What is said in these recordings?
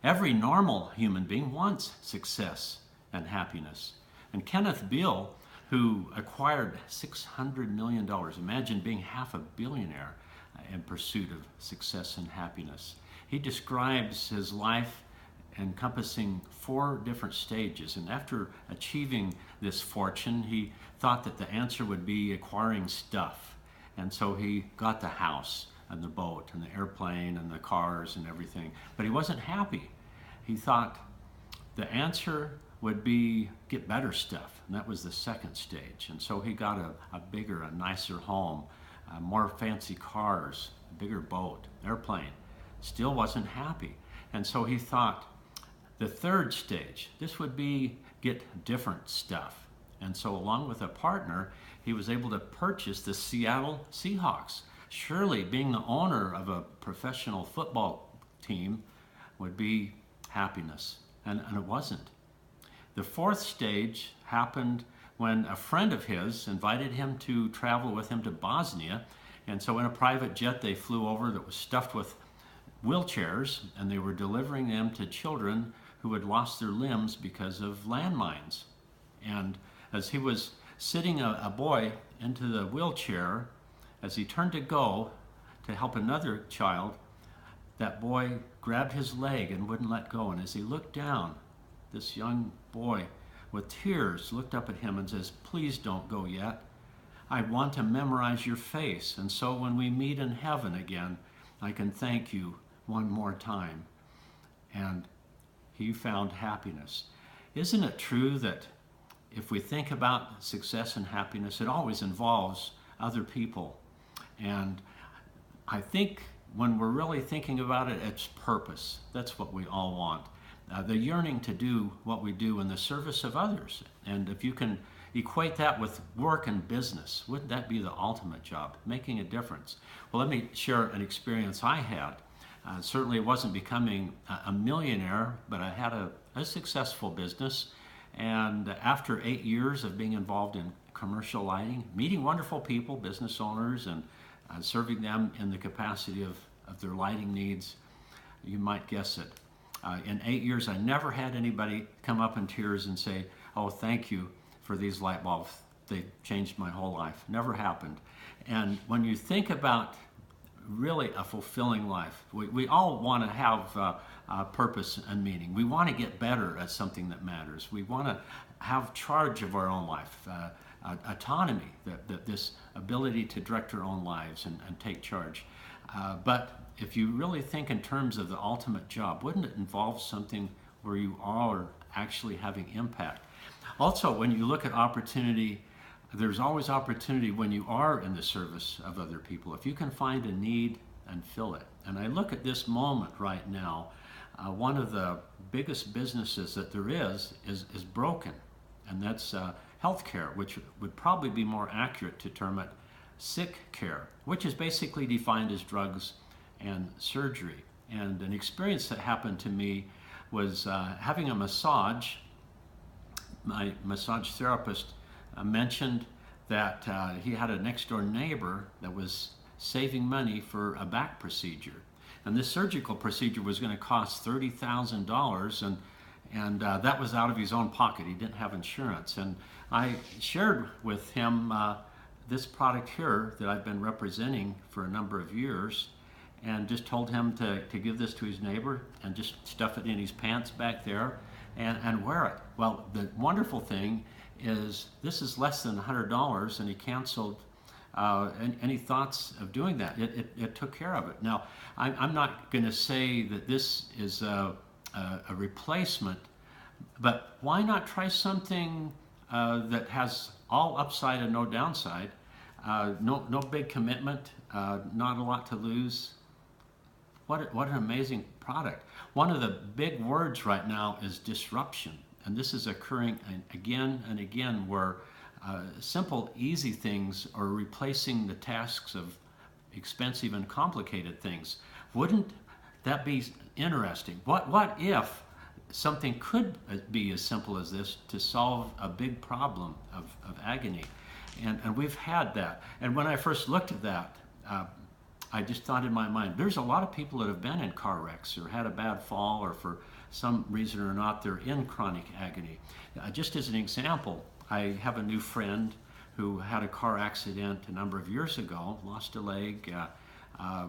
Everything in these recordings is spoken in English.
Every normal human being wants success and happiness. And Kenneth Beale, who acquired $600 million, imagine being half a billionaire in pursuit of success and happiness. He describes his life encompassing 4 different stages. And after achieving this fortune, he thought that the answer would be acquiring stuff. And so he got the house and the boat and the airplane and the cars and everything. But he wasn't happy. He thought the answer would be get better stuff. And that was the second stage. And so he got a bigger, a nicer home, more fancy cars, a bigger boat, airplane. Still wasn't happy. And so he thought, the third stage, this would be get different stuff. And so along with a partner, he was able to purchase the Seattle Seahawks. Surely being the owner of a professional football team would be happiness, and it wasn't. The fourth stage happened when a friend of his invited him to travel with him to Bosnia. And so in a private jet they flew over that was stuffed with wheelchairs, and they were delivering them to children who had lost their limbs because of landmines. And as he was sitting a boy into the wheelchair, as he turned to go to help another child, that boy grabbed his leg and wouldn't let go. And as he looked down, this young boy with tears looked up at him and says, "Please don't go yet. I want to memorize your face. And so when we meet in heaven again, I can thank you one more time." And he found happiness. Isn't it true that if we think about success and happiness, it always involves other people? And I think when we're really thinking about it, it's purpose. That's what we all want. The yearning to do what we do in the service of others. And if you can equate that with work and business, wouldn't that be the ultimate job, making a difference? Well, let me share an experience I had. Certainly it wasn't becoming a millionaire, but I had a successful business. And after 8 years of being involved in commercial lighting, meeting wonderful people, business owners, and serving them in the capacity of their lighting needs, you might guess it. In 8 years, I never had anybody come up in tears and say, "Oh, thank you for these light bulbs. They changed my whole life." Never happened. And when you think about really a fulfilling life, we all want to have purpose and meaning. We want to get better at something that matters. We want to have charge of our own life, autonomy, this ability to direct our own lives and take charge. But if you really think in terms of the ultimate job, wouldn't it involve something where you are actually having impact? Also, when you look at opportunity, there's always opportunity when you are in the service of other people. If you can find a need and fill it. And I look at this moment right now, one of the biggest businesses that there is broken, and that's healthcare, which would probably be more accurate to term it sick care, which is basically defined as drugs and surgery. And an experience that happened to me was having a massage. My massage therapist mentioned that he had a next door neighbor that was saving money for a back procedure. And this surgical procedure was going to cost $30,000, and that was out of his own pocket. He didn't have insurance. And I shared with him this product here that I've been representing for a number of years, and just told him to give this to his neighbor and just stuff it in his pants back there and wear it. Well, the wonderful thing is this is less than $100, and he canceled any thoughts of doing that. It took care of it. Now, I'm not going to say that this is a replacement, but why not try something that has all upside and no downside, no big commitment, not a lot to lose. What an amazing product. One of the big words right now is disruption. And this is occurring again and again, where simple, easy things are replacing the tasks of expensive and complicated things. Wouldn't that be interesting? What if something could be as simple as this to solve a big problem of agony? And we've had that. And when I first looked at that, I just thought in my mind, there's a lot of people that have been in car wrecks or had a bad fall, or for some reason or not, they're in chronic agony. Just as an example, I have a new friend who had a car accident a number of years ago, lost a leg,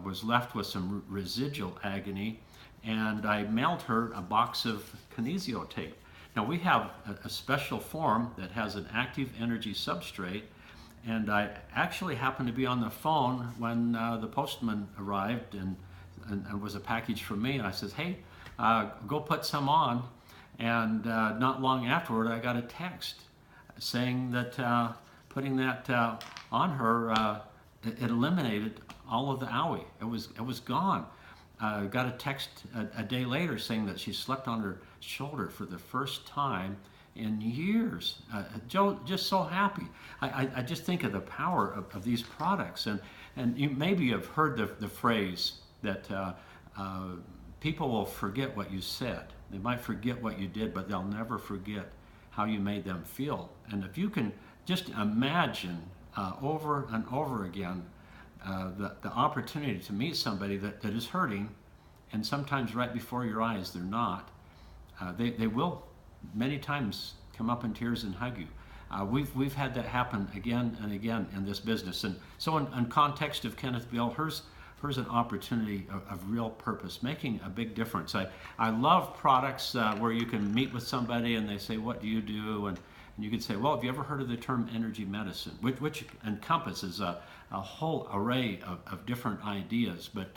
was left with some residual agony, and I mailed her a box of kinesio tape. Now we have a special form that has an active energy substrate, and I actually happened to be on the phone when the postman arrived and was a package for me, and I says, hey, go put some on. And not long afterward, I got a text saying that putting that on her, it eliminated all of the owie. It was gone. Got a text a day later saying that she slept on her shoulder for the first time in years. Joe, just so happy. I just think of the power of these products. And you maybe have heard the phrase that people will forget what you said. They might forget what you did, but they'll never forget how you made them feel. And if you can just imagine over and over again the opportunity to meet somebody that is hurting, and sometimes right before your eyes they're not, they will many times come up in tears and hug you. We've had that happen again and again in this business. And so in context of Kenneth Beale, here's an opportunity of real purpose, making a big difference. I love products where you can meet with somebody and they say, what do you do? And you can say, well, have you ever heard of the term energy medicine, which encompasses a whole array of different ideas. But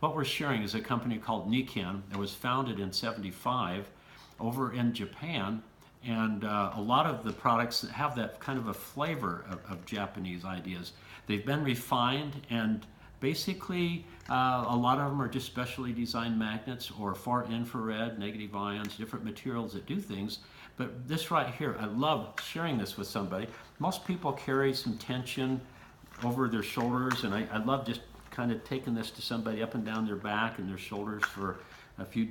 what we're sharing is a company called Nikken that was founded in '75 over in Japan. And a lot of the products have that kind of a flavor of Japanese ideas. They've been refined, and basically a lot of them are just specially designed magnets or far infrared, negative ions, different materials that do things. But this right here, I love sharing this with somebody. Most people carry some tension over their shoulders, and I love just kind of taking this to somebody up and down their back and their shoulders for a few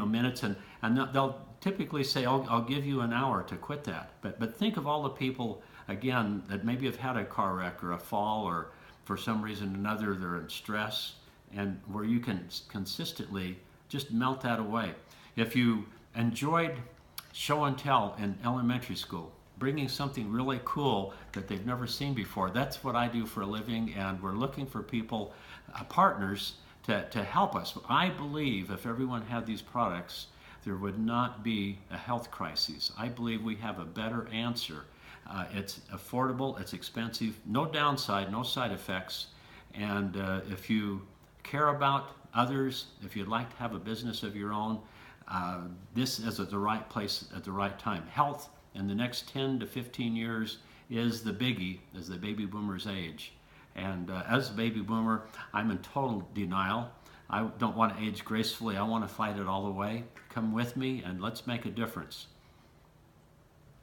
minutes, and they'll typically say, I'll give you an hour to quit that. But think of all the people, again, that maybe have had a car wreck or a fall, or for some reason or another they're in stress, and where you can consistently just melt that away. If you enjoyed show and tell in elementary school, bringing something really cool that they've never seen before, that's what I do for a living, and we're looking for people, partners, to help us. I believe if everyone had these products, there would not be a health crisis. I believe we have a better answer. It's affordable, it's expensive, no downside, no side effects, and if you care about others, if you'd like to have a business of your own, this is at the right place at the right time. Health in the next 10 to 15 years is the biggie as the baby boomers age. And as a baby boomer, I'm in total denial. I don't want to age gracefully. I want to fight it all the way. Come with me and let's make a difference.